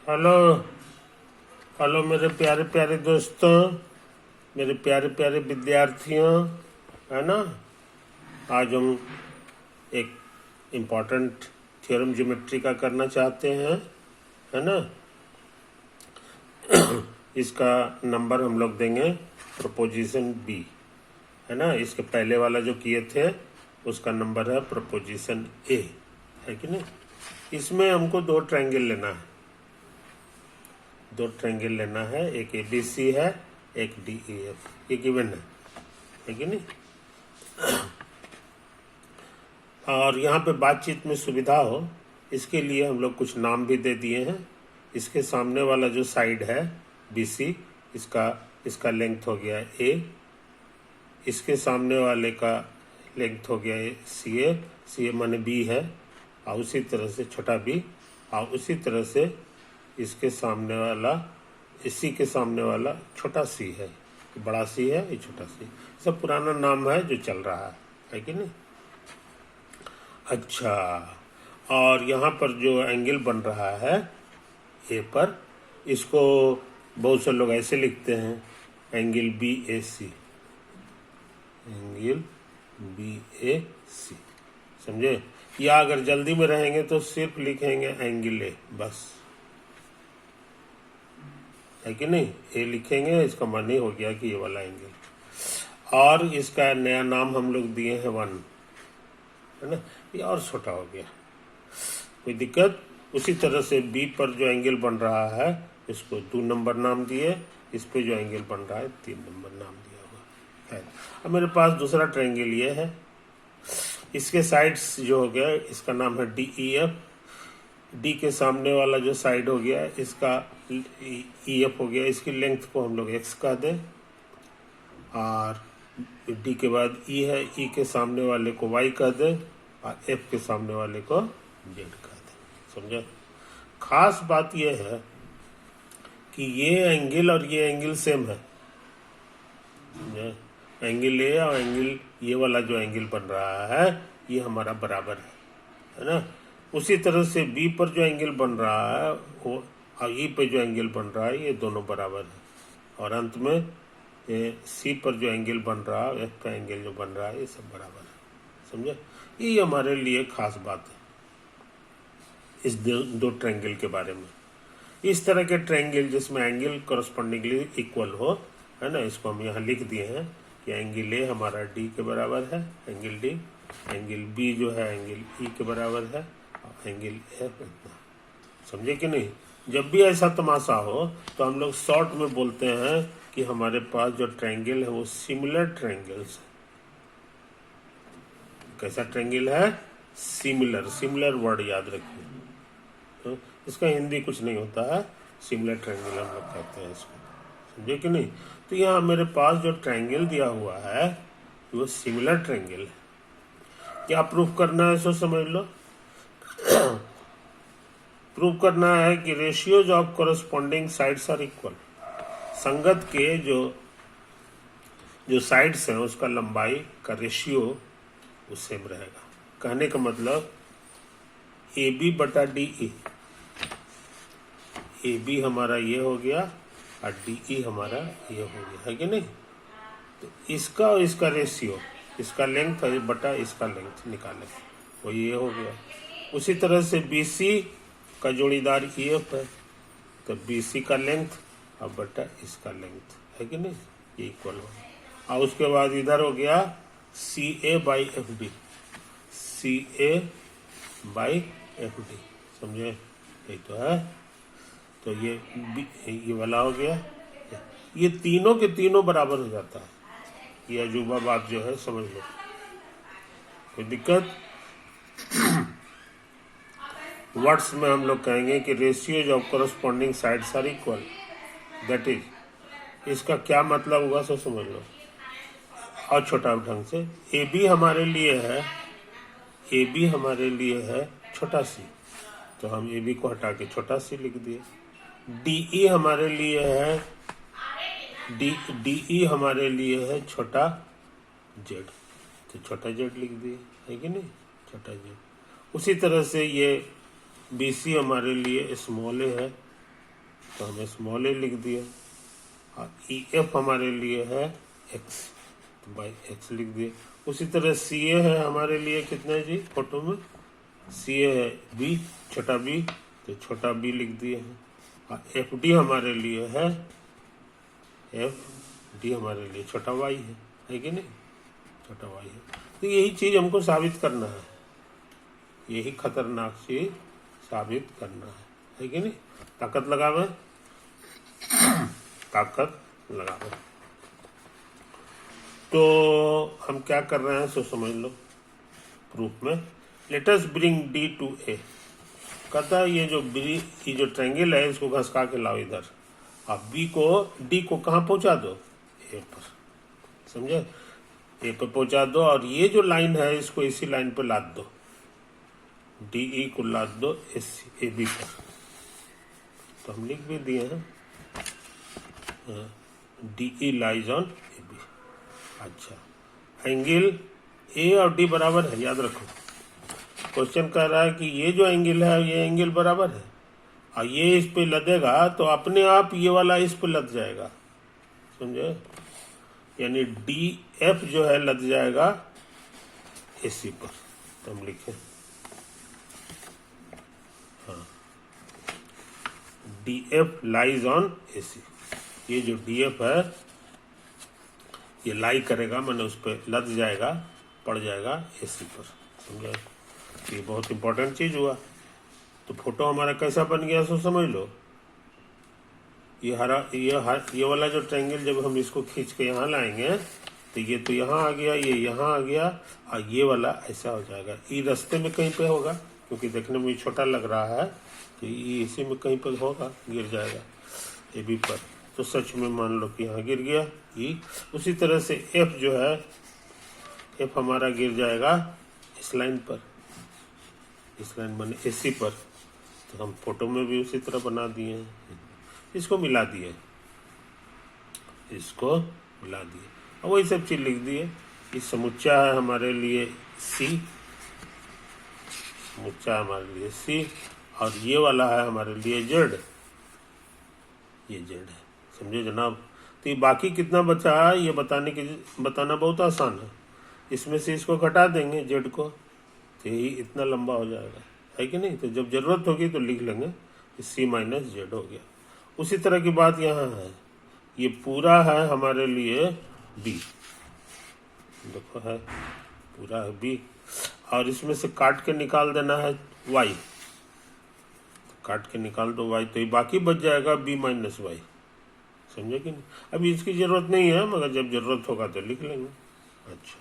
Hello hello मेरे प्यारे प्यारे दोस्तों, मेरे प्यारे प्यारे विद्यार्थियों, है ना। आज हम एक इम्पॉर्टेंट थ्योरम ज्योमेट्री का करना चाहते हैं, है ना। इसका नंबर हम लोग देंगे प्रोपोजिशन बी, है ना। इसके पहले वाला जो किए थे उसका नंबर है प्रोपोजिशन ए, है कि नहीं। इसमें हमको दो ट्रायंगल लेना है, एक ABC है, एक DEF, ये गिवन है कि नहीं। और यहाँ पे बातचीत में सुविधा हो इसके लिए हम लोग कुछ नाम भी दे दिए हैं। इसके सामने वाला जो साइड है BC, इसका लेंथ हो गया A, इसके सामने वाले का लेंथ हो गया CA माने B है, और उसी तरह से छोटा b, और उसी तरह से इसके सामने वाला, इसी के सामने वाला छोटा c है, बड़ा C है, ये छोटा c। सब पुराना नाम है जो चल रहा है कि नहीं। अच्छा, और यहाँ पर जो एंगल बन रहा है ए पर, इसको बहुत से लोग ऐसे लिखते हैं, एंगल BAC, एंगल BAC, समझे। या अगर जल्दी में रहेंगे तो सिर्फ लिखेंगे एंगल ए, बस, है कि नहीं। ए लिखेंगे, इसका माने हो गया कि ये वाला एंगल। और इसका नया नाम हम लोग दिए हैं 1, है ना। ये और छोटा हो गया, कोई दिक्कत। उसी तरह से बी पर जो एंगल बन रहा है इसको 2 नंबर नाम दिए, इस पे जो एंगल बन रहा है 3 नंबर नाम दिया हुआ है। अब मेरे पास दूसरा ट्रायंगल ये है, इसके साइड्स जो हो गया इसका नाम है DEF। डी के सामने वाला जो साइड हो गया इसका EF हो गया, इसकी लेंथ को हम लोग x कह दें, और डी के बाद E है, E के सामने वाले को y कह दें, और F के सामने वाले को z कह दें, समझे। खास बात यह है कि ये एंगल और ये एंगल सेम है, समझे। एंगल ए और एंगल, ये वाला जो एंगल बन रहा है ये हमारा बराबर है ना। उसी तरह से बी पर जो एंगल बन रहा है वो, और ई पे जो एंगल बन रहा है ये दोनों बराबर है। और अंत में सी पर जो एंगल बन रहा है, एफ का एंगल जो बन रहा है, ये सब बराबर है, समझे। ये हमारे लिए खास बात है इस दो ट्रायंगल के बारे में। इस तरह के ट्रायंगल जिसमें एंगल करस्पॉन्डिंगली इक्वल हो, है ना, इसको हम यहाँ लिख दिए हैं कि एंगल ए हमारा डी के बराबर है, एंगल डी, एंगल बी जो है एंगल ई के बराबर है, एंगल एफ इतना, समझे कि नहीं। जब भी ऐसा तमाशा हो तो हम लोग शॉर्ट में बोलते हैं कि हमारे पास जो ट्रायंगल है वो सिमिलर ट्रायंगल्स है। कैसा ट्रायंगल है? सिमिलर वर्ड याद रखिए, तो इसका हिंदी कुछ नहीं होता है, सिमिलर ट्रायंगल हम लोग कहते हैं इसको, समझे कि नहीं। तो यहाँ मेरे पास जो ट्रायंगल दिया हुआ है वो सिमिलर ट्रायंगल है। क्या प्रूफ करना है सो समझ लो। प्रूव करना है कि ratios of corresponding sides are equal. संगत के जो साइड्स हैं उसका लंबाई का रेशियो वो सेम रहेगा। कहने का मतलब AB बटा DE, AB हमारा ये हो गया और DE हमारा ये हो गया, है कि नहीं। तो इसका और इसका रेशियो, इसका लेंथ बटा इसका लेंथ निकालें, वो ये हो गया। उसी तरह से BC का जोड़ीदार EF है, तो BC का लेंथ और बटा इसका लेंथ, है कि नहीं, ये इक्वल हो। और उसके बाद इधर हो गया CA by FD, CA by FD, समझे, यही तो है। तो ये वाला हो गया, ये तीनों के तीनों बराबर हो जाता है। ये अजूबा बात जो है समझ लो, कोई दिक्कत। वर्ड्स में हम लोग कहेंगे कि ratios of corresponding sides are equal, that is, इसका क्या मतलब हुआ सो समझ लो। और छोटा ढंग से AB हमारे लिए है, AB हमारे लिए है छोटा सी, तो हम AB को हटा के छोटा सी लिख दिए। DE हमारे लिए है, DE हमारे लिए है छोटा z, तो छोटा z लिख दिए, है कि नहीं, छोटा z। उसी तरह से ये BC हमारे लिए स्मॉल ए है, तो हमें स्मॉल ए लिख दिया। और ई एफ हमारे लिए है एक्स, तो बाई एक्स लिख दिए। उसी तरह सी ए है हमारे लिए कितना है जी फोटो में, सी ए है बी, छोटा बी, तो छोटा बी लिख दिए हैं। और एफ डी हमारे लिए है, एफ डी हमारे लिए छोटा वाई है कि नहीं, छोटा वाई है। तो यही चीज हमको साबित करना है, यही खतरनाक चीज साबित करना है कि नहीं। ताकत लगावे, ताकत लगावे। तो हम क्या कर रहे हैं सो समझ लो प्रूफ में। Let us bring D to A. कहता है ये जो ट्रायंगल है इसको घसका के लाओ इधर। आप बी को डी को कहाँ पहुंचा दो, ए पर, समझे, ए पर पहुंचा दो। और ये जो लाइन है इसको इसी लाइन पर लाद दो, डी ई को लाद दो ए बी पर। तो हम लिख भी दिए हैं D E lies on A B. अच्छा, एंगल ए और डी बराबर है, याद रखो। क्वेश्चन कह रहा है कि ये जो एंगल है ये एंगल बराबर है, और ये इस पे लदेगा तो अपने आप ये वाला इस पे लद जाएगा, समझे। यानी डी एफ जो है लद जाएगा ए सी पर। तो हम लिखें हाँ, डी एफ लाइज ऑन ए सी। ये जो डी एफ है ये लाई करेगा, मैंने उस पर लद जाएगा, पड़ जाएगा ए सी पर, समझे। ये बहुत इंपॉर्टेंट चीज हुआ। तो फोटो हमारा कैसा बन गया सो समझ लो। ये वाला जो ट्रायंगल जब हम इसको खींच के यहाँ लाएंगे तो ये तो यहाँ आ गया, ये यहाँ आ गया, और ये वाला ऐसा हो जाएगा। ये रास्ते में कहीं पे होगा, क्योंकि देखने में छोटा लग रहा है, तो ये इसी में कहीं पर होगा, गिर जाएगा ए बी पर। तो सच में मान लो कि यहाँ गिर गया ई। उसी तरह से एफ जो है, एफ हमारा गिर जाएगा इस लाइन पर, इस लाइन बने ए सी पर। तो हम फोटो में भी उसी तरह बना दिए हैं, इसको मिला दिए, इसको मिला दिए, और वही सब चीज लिख दिए। ये समुच्चा है हमारे लिए सी, समुच्चा हमारे लिए सी, और ये वाला है हमारे लिए जेड, ये जेड है, समझे जनाब। तो ये बाकी कितना बचा है ये बताना बहुत आसान है। इसमें से इसको घटा देंगे जेड को, तो यही इतना लंबा हो जाएगा, है कि नहीं। तो जब जरूरत होगी तो लिख लेंगे सी माइनस जेड हो गया। उसी तरह की बात यहाँ है, ये पूरा है हमारे लिए बी, देखो है पूरा है बी, और इसमें से काट के निकाल देना है वाई, काट के निकाल दो वाई, तो ये बाकी बच जाएगा बी माइनस वाई, समझे कि नहीं। अभी इसकी जरूरत नहीं है, मगर जब जरूरत होगा तो लिख लेंगे। अच्छा,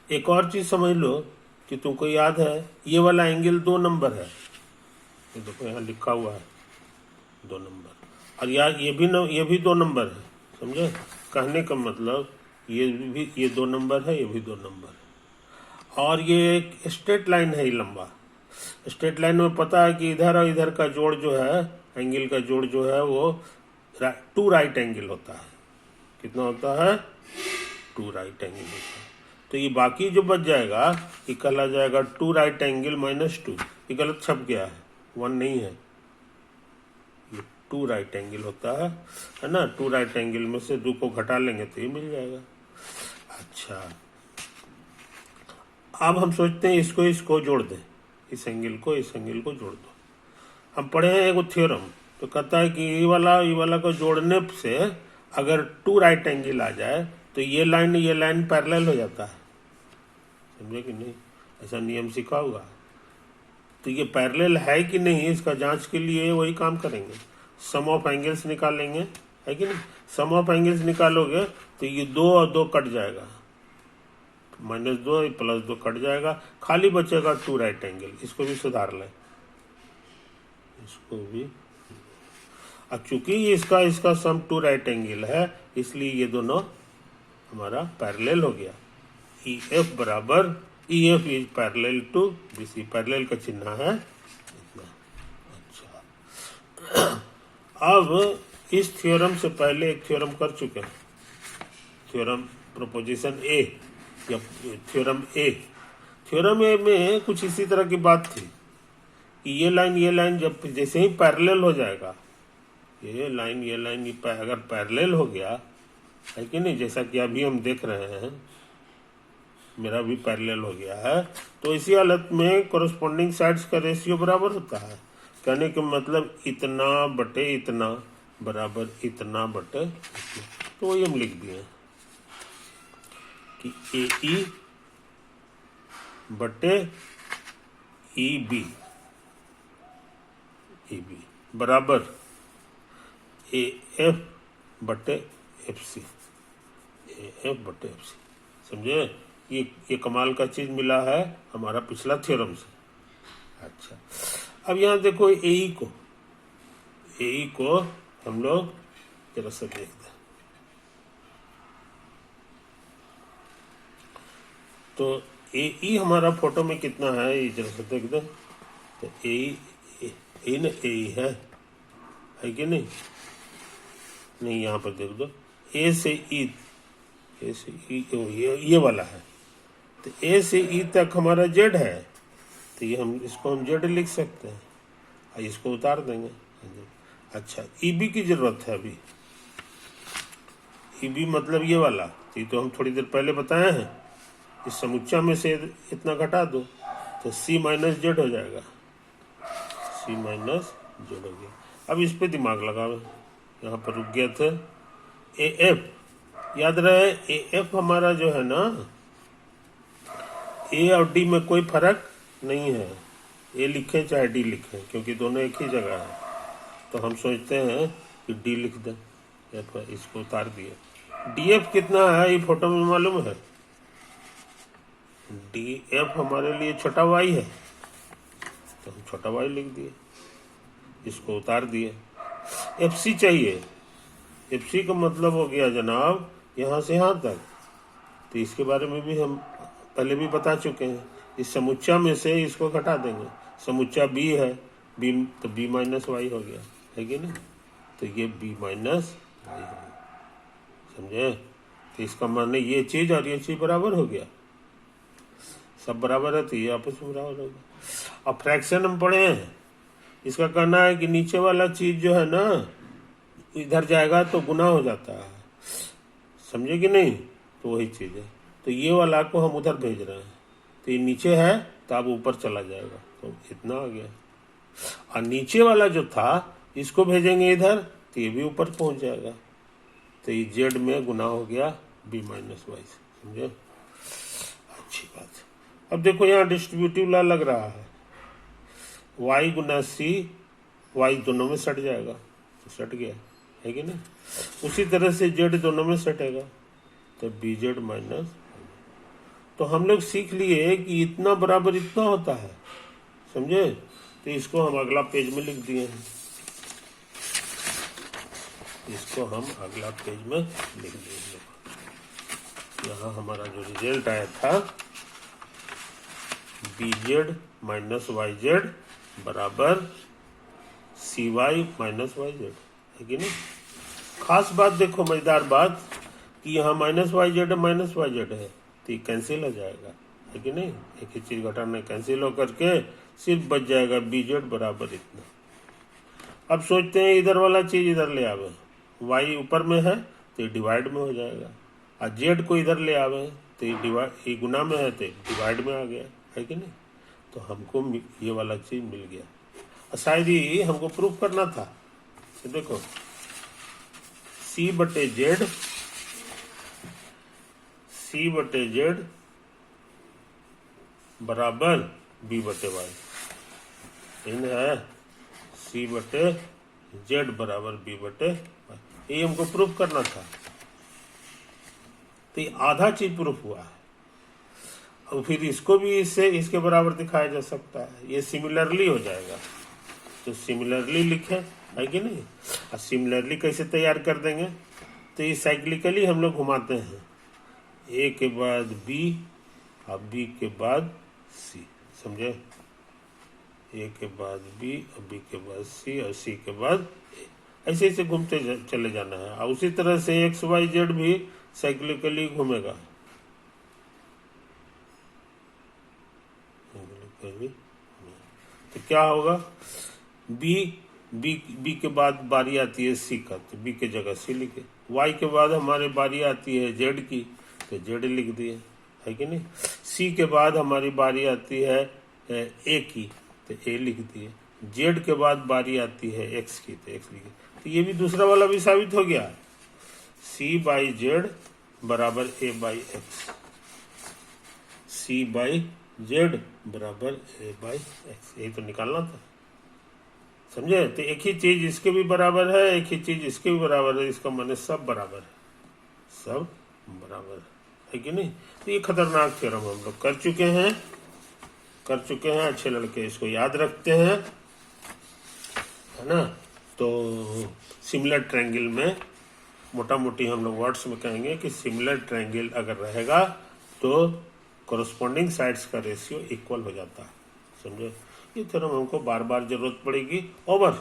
एक और चीज समझ लो कि तुमको याद है ये वाला एंगल 2 नंबर है, ये देखो यहाँ लिखा हुआ है 2 नंबर, और यार ये भी 2 नंबर है, समझे। कहने का मतलब ये 2 नंबर है, ये भी 2 नंबर है। और ये एक स्ट्रेट लाइन है, ये लंबा स्ट्रेट लाइन में पता है कि इधर और इधर का जोड़ जो है, एंगल का जोड़ जो है वो 2 राइट एंगल होता है। कितना होता है, 2 राइट एंगल होता है। तो ये बाकी जो बच जाएगा ये कहला जाएगा 2 राइट एंगल माइनस 2। ये गलत छप गया है, 1 नहीं है, ये 2 राइट एंगल होता है ना। 2 राइट एंगल में से 2 को घटा लेंगे तो ये मिल जाएगा। अच्छा, अब हम सोचते हैं इसको जोड़ दें, इस एंगल को जोड़ दो। हम पढ़े हैं एक थ्योरम, तो कहता है कि ये वाला को जोड़ने से अगर 2 राइट एंगल आ जाए तो ये लाइन पैरेलल हो जाता है, समझे कि नहीं। ऐसा नियम सीखा होगा। तो ये पैरेलल है कि नहीं इसका जांच के लिए वही काम करेंगे, सम ऑफ एंगल्स निकालेंगे, है कि नहीं। सम ऑफ एंगल्स निकालोगे तो ये 2 और 2 कट जाएगा, -2 + 2 कट जाएगा, खाली बचेगा 2 राइट एंगल। इसको भी सुधार लें, इसको भी। अब चूंकि इसका सम 2 राइट एंगल है, इसलिए ये दोनों हमारा पैरेलल हो गया। EF is parallel to BC, parallel का चिन्ह है इतना। अच्छा, अब इस थ्योरम से पहले एक थ्योरम कर चुके हैं, थ्योरम प्रोपोजिशन ए या थ्योरम ए। थ्योरम ए में कुछ इसी तरह की बात थी कि ये लाइन जब जैसे ही पैरेलल हो जाएगा ये लाइन अगर पैरेलल हो गया है कि नहीं, जैसा कि अभी हम देख रहे हैं, मेरा भी पैरेलल हो गया है, तो इसी हालत में कोरस्पोंडिंग साइड्स का रेशियो बराबर होता है। कहने के मतलब इतना बटे इतना बराबर इतना बटे इतना। तो वही हम लिख दिए कि ए ई बटे ई बी बराबर ए एफ बटे एफ सी, समझे। ये कमाल का चीज मिला है हमारा पिछला थ्योरम से। अच्छा, अब यहाँ देखो ए को हम लोग जरा सा देख दें। तो ए हमारा फोटो में कितना है ये जरा सा देख दें। तो ए है कि नहीं? नहीं, यहाँ पर देख दो, ए से ई ये वाला है। तो ए से ई तक हमारा जेड है, तो ये इसको हम जेड लिख सकते हैं, इसको उतार देंगे। अच्छा, ईबी की जरूरत है अभी। ईबी मतलब ये वाला, ये तो हम थोड़ी देर पहले बताए हैं। इस समुच्चा में से इतना घटा दो तो सी माइनस जेड हो जाएगा, सी माइनस जेड हो गया। अब इस पे दिमाग लगाओ, यहाँ पर रुक गया था। ए एफ याद रहे, ए एफ हमारा जो है ना, ए और डी में कोई फर्क नहीं है। ए लिखें चाहे डी लिखें, क्योंकि दोनों एक ही जगह है। तो हम सोचते हैं कि डी लिख दें, एफ इसको उतार दिए। डी एफ कितना है ये फोटो में मालूम है? डी एफ हमारे लिए छोटा वाई है, तो हम छोटा वाई लिख दिए, इसको उतार दिए। एफ सी चाहिए, एफ सी का मतलब हो गया जनाब यहाँ से यहाँ तक। तो इसके बारे में भी हम पहले भी बता चुके हैं। इस समुच्चा में से इसको घटा देंगे। समुच्चा बी है, बी तो बी माइनस वाई हो गया, है कि नहीं? तो ये बी माइनस वाई हो गया, समझे। तो इसका माने ये चीज और ये चीज बराबर हो गया, सब बराबर है, तो ये आपस में बराबर हो गया। अब फ्रैक्शन हम पढ़े हैं, इसका कहना है कि नीचे वाला चीज जो है ना, इधर जाएगा तो गुना हो जाता है, समझे कि नहीं? तो वही चीज है। तो ये वाला को हम उधर भेज रहे हैं, तो ये नीचे है तो अब ऊपर चला जाएगा, तो इतना आ गया। और नीचे वाला जो था इसको भेजेंगे इधर, तो ये भी ऊपर पहुंच जाएगा। तो ये जेड में गुना हो गया बी माइनस वाई से, समझे। अच्छी बात। अब देखो यहाँ डिस्ट्रीब्यूटिव लॉ लग रहा है, वाई गुना सी, वाई दोनों में सट जाएगा, तो सट गया, है कि नहीं? उसी तरह से जेड दोनों में सटेगा, तो बी जेड माइनस। तो हम लोग सीख लिए कि इतना बराबर इतना होता है, समझे। तो इसको हम अगला पेज में लिख दिए हैं, इसको हम अगला पेज में लिख दिए। यहाँ हमारा जो रिजल्ट आया था, B Z minus Y Z बराबर C Y minus Y Z, है कि नहीं? खास बात देखो, मजेदार बात, कि यहाँ माइनस वाई जेड है, माइनस वाई जेड है, तो ये कैंसिल हो जाएगा, है कि नहीं? एक ही चीज घटाना, कैंसिल होकर के सिर्फ बच जाएगा बी जेड बराबर इतना। अब सोचते हैं इधर वाला चीज इधर ले आवे, वाई ऊपर में है तो ये डिवाइड में हो जाएगा, और जेड को इधर ले आवे तो ये डिवाइड, ये गुना में है तो डिवाइड में आ गया, है कि नहीं? तो हमको ये वाला चीज मिल गया। और शायद ही हमको प्रूफ करना था। तो देखो, सी बटे जेड बराबर बी बटे वाई, इन है सी बटे जेड बराबर बी बटे वाई, ये हमको प्रूफ करना था। तो ये आधा चीज प्रूफ हुआ है। और फिर इसको भी इसके बराबर दिखाया जा सकता है, ये सिमिलरली हो जाएगा। तो सिमिलरली लिखे, है कि नहीं? और सिमिलरली कैसे तैयार कर देंगे? तो ये साइक्लिकली हम लोग घुमाते हैं, ए के बाद बी और बी के बाद सी, समझे। ए के बाद बी और बी के बाद सी और सी के बाद ए, ऐसे ऐसे घूमते चले जाना है। और उसी तरह से एक्स वाई जेड भी साइक्लिकली घूमेगा, तो क्या होगा? बी बी के बाद बारी आती है सी का, तो बी की जगह सी लिखे। वाई के बाद हमारी बारी आती है जेड की, तो जेड लिख दिए, है कि नहीं। सी के बाद हमारी बारी आती है ए की, तो ए लिख दिए। जेड के बाद बारी आती है एक्स की, तो एक्स लिखे। तो ये भी दूसरा वाला भी साबित हो गया, सी बाई जेड बराबर A by X, C by Z बराबर ए बाई एक्स, यही तो निकालना था, समझे। तो एक ही चीज इसके भी बराबर है, एक ही चीज इसके भी बराबर है, इसका माने सब बराबर है, सब बराबर है कि नहीं। तो ये खतरनाक थ्योरम हम लोग कर चुके हैं, अच्छे लड़के इसको याद रखते हैं, है ना। तो सिमिलर ट्रायंगल में मोटा मोटी हम लोग वर्ड्स में कहेंगे कि सिमिलर ट्रायंगल अगर रहेगा तो कोरस्पॉन्डिंग साइड्स का रेशियो इक्वल हो जाता है, समझे। ये थ्योरम हमको बार बार जरूरत पड़ेगी। ओवर।